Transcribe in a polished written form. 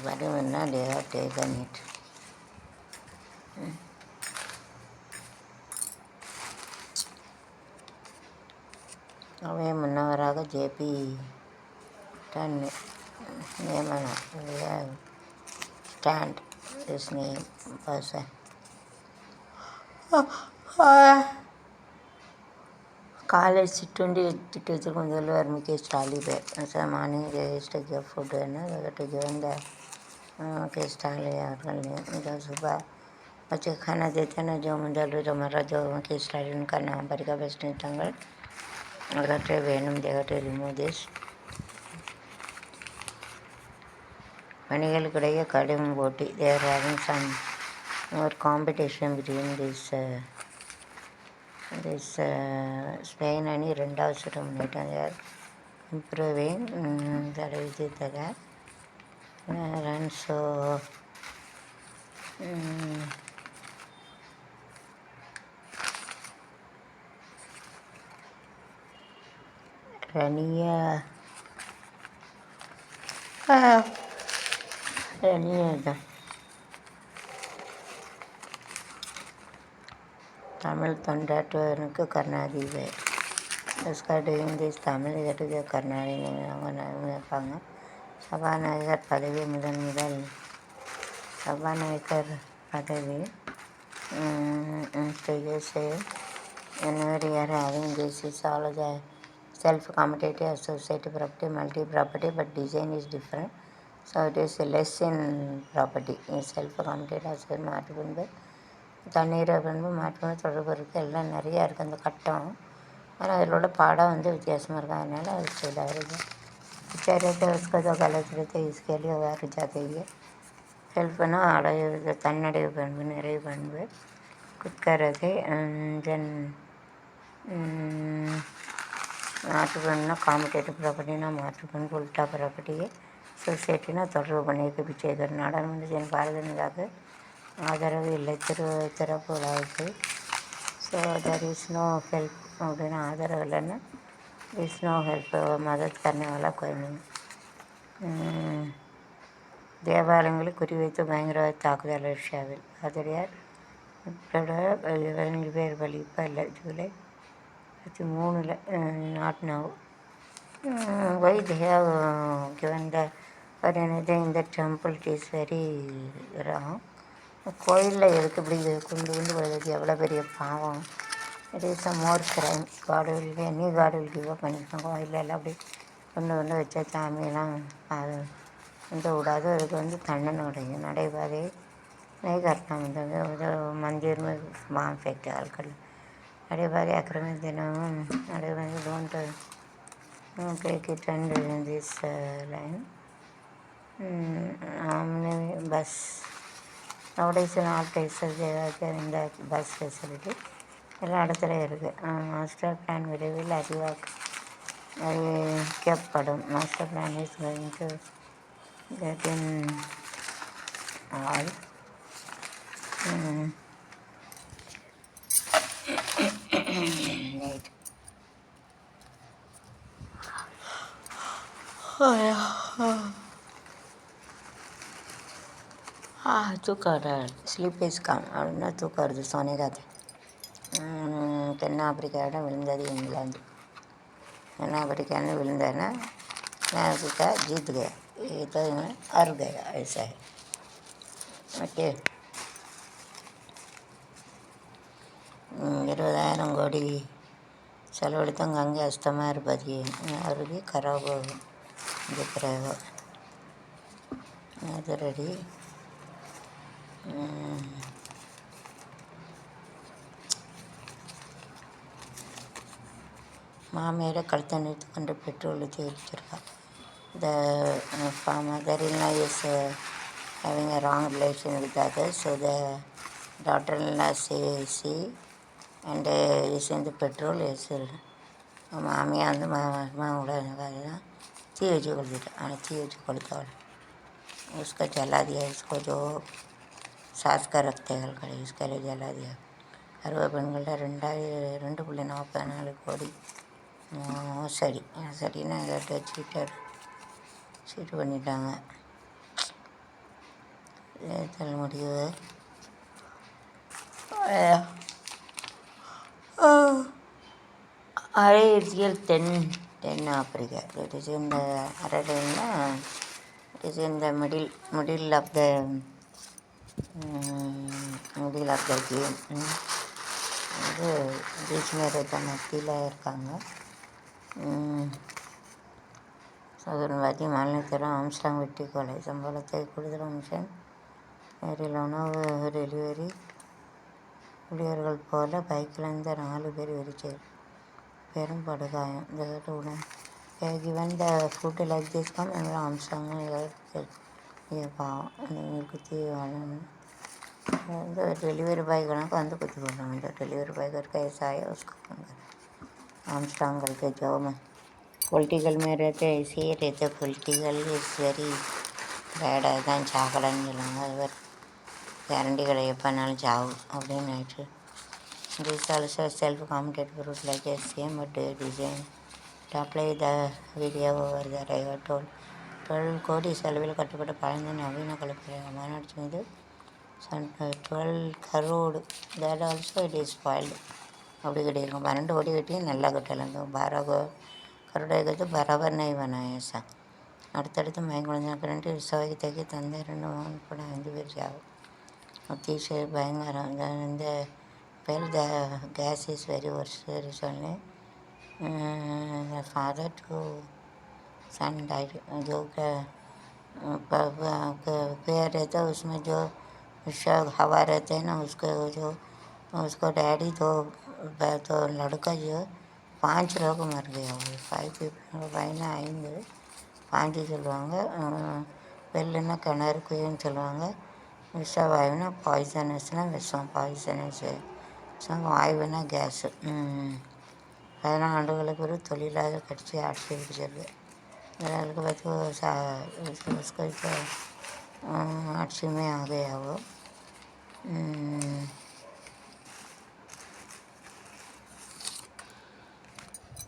வரும்னா they have taken it. அவை முன்னவராக JP ton நியமனம் ஸ்டாண்ட் இஸ் நேம் பர்சன் காலை சிற்றுண்டி திட்டத்திற்கு முதல்வர் Mukesh Stalin sir morning register food given the Mukesh Stalin அவர்கள் जो सुबह बच्चे खाना देते हैं ना जो मुंडल जो हमारा जो मुकेश स्टालिन का नाम पर का बेस्ट तंगल अगटे वेणुम देगटे रिमूव दिस மணிகளுக்கிடையே கடும் போட்டி there having some more competition between this Spain அணி ரெண்டாவது சுற்று முன்னேற்றாங்க இம்ப்ரூவிங் தெரிவித்ததாக ரன்ஸோ ரனியா தான் தமிழ் தொண்டாற்றுவனுக்கு கருணாநிதி उसका डूइंग दिस தமிழ் இதற்கு கருணாநிதி அவங்க நினைப்பாங்க சபாநாயகர் பதவி முதல் சபாநாயகர் பதவி whenever you are having this is all the self-commutative associative property multi-property but design is different so it is less in property in self-commutative associative மாற்று பண்பு தண்ணீரை பண்பு மாற்று பண்பு தொடர்பு இருக்குது எல்லாம் நிறையா இருக்குது அந்த கட்டம் ஆனால் அதிலோட பாடம் வித்தியாசமாக இருக்கும் அதனால் அது செய்யலாகிறது चरित्र उसका जो गलत रहते है इसके लिए वार जाते ही செல்ஃபுனா அடைவு தன்னடைவு பண்பு நிறைவு பண்பு குட்கரதை தென் மாற்று பண்புனா காம்படேட்டிவ் ப்ராப்பர்ட்டினா மாற்று பண்பு உல்ட்டா ப்ராப்பர்ட்டியே சொசைட்டினா தொடர்பு பண்ணியிருக்க பிச்சைகர் நாடாளுமன்றத்தின் பாரதியாக ஆதரவு இல்லை திறப்பு விழாவுக்கு so there is no help அப்படின்னு ஆதரவு இல்லைன்னா इस नो हेल्प मदद करने वाला कोई नहीं தேவாலயங்களை குறிவைத்து பயங்கரவாத தாக்குதல் ரஷ்யாவில் ஆதரியார் 17 பேர் பலி இப்போ இல்லை ஜூலை 23 not now why they have given the for anything in the temple it is very wrong கோயிலில் எதுக்கு இப்படி கொண்டு வருது எவ்வளோ பெரிய பாவம் it is a more crime காடுகளுக்கு எனி காடுகளுக்கு இப்போ பண்ணியிருக்காங்க கோயிலெல்லாம் அப்படி கொண்டு வச்சா சாமியெல்லாம் அது விடாது அதுக்கு தண்டனை கிடைக்கும் நடைபாதை नहीं करना मतलब मंदिर में बाम फेंकते हल्का नடைபாதை आक्रमण देना नடைபாதை don't take it and this line हमने बस nowadays in all places they are in the bus facility எல்லா இடத்துலையும் இருக்குது மாஸ்டர் பிளான் விரைவில் அறிவிக்கப்படும் master plan is going to get in all தூக்கம் வர ஸ்லீப் இஸ் கம் அப்படின்னா தூக்கம் வருது सोने का தென்னாப்பிரிக்காவிடம் விழுந்தது இங்கிலாந்து தென்னாப்பிரிக்கான்னு விழுந்தேன்னா தென்னாப்பிரிக்கா जीत गया ये तो हार गया ऐसा है ஓகே 20,000 கோடி செலவழித்தும் கங்கை அஸ்தமாக இருப்பது அருகே கராபோகம் இருக்கிறாங்க அது ரெடி மாமியாரை கழுத்தை நிறுத்தி கொண்டு பெட்ரோல் ஊற்றி எரிச்சிருக்கா த mother-in-law is having a wrong relation with others so the daughter-in-law see and is in the petrol is மாமியா மாவோட தான் தீ வச்சு கொளுத்திட்டா ஆனால் தீ வச்சு கொளுத்தவள் उसका जला दिया इसको जो सास का रखते हैं कड़े इसके लिए जला दिया அறுபது பெண்கள்ட்ட 2.44 கோடி மோசடி சரின்னு கேட்டு சீட்டு பண்ணிட்டாங்க தேர்தல் முடிவு அரையிறுதியில் தென்னாப்பிரிக்கா. இட் இஸ் இன் த அரடைன்னா it is in the middle of the game. இது பீச் நேரத்தை மத்தியில் இருக்காங்க. சதுரவாதி மாநிலத்திலும் ஆம்ஸ்ட்ராங் வெட்டி கொலை சம்பவத்தை கூடுதல் அம்சம் நேரில் உணவு டெலிவரி ஊழியர்கள் போல பைக்கில் இருந்த 4 பேர் வெறிச்செயல் பெரும் படுகாயம். given the food like this come and Armstrong பாவம் நீங்கள் குத்தி இந்த டெலிவரி பாய் கணக்கு வந்து குத்தி போடுறாங்க. இந்த டெலிவரி பாய் करके ऐसा है उसको आर्मस्ट्रांग करके जाओ मैं பொலிட்டிக்கல் में रहते ऐसे ही रहते பொலிட்டிக்கல் இஸ் வெரி பேடாக தான் சாக்கடைன்னு சொல்லுவாங்க. அது வேறு கேரண்டி கடை எப்போனாலும் சாவு அப்படின்னு ஆயிடுச்சு. This also self-commented fruit like a same but design to apply the video over the river told 12 கோடி செலவில் கட்டப்பட்ட பழந்த நவீன கழிப்பறை மாநாடு மீது 12 crore that also it is spoiled. அப்படி கட்டியிருக்கோம். 12 கோடி கட்டி நல்லா கட்டலாம். 12 கரோட கட்டு பராபர் नहीं बनाया ऐसा. அடுத்தடுத்து மயங்குழந்த கரண்ட் விவசாயத்துக்கு தந்த 2 உட்பட 5 பேர் சாவு. அத்திசய பயங்கரம். இந்த well the gas is very worse recently. The father to son died. जो पेड़ रहता है उसमें जो हवा रहते हैं ना उसको डैडी तो लड़का जो 5 लोग मर गया. 5 people 5 5 சொல்லுவாங்க. வெள்ளுன்னா கிணறு குயின்னு சொல்லுவாங்க. விஷவாயுன்னா பாய்சனஸ்னால் விஷம் பாய்சனஸ். வாயுனா கேஸு. 14 ஆண்டுகளுக்கு ஒரு தொழிலாக கட்சி ஆட்சி பிடிச்சிருக்கு. इसके बाद उसको आठवीं में आ गया वो.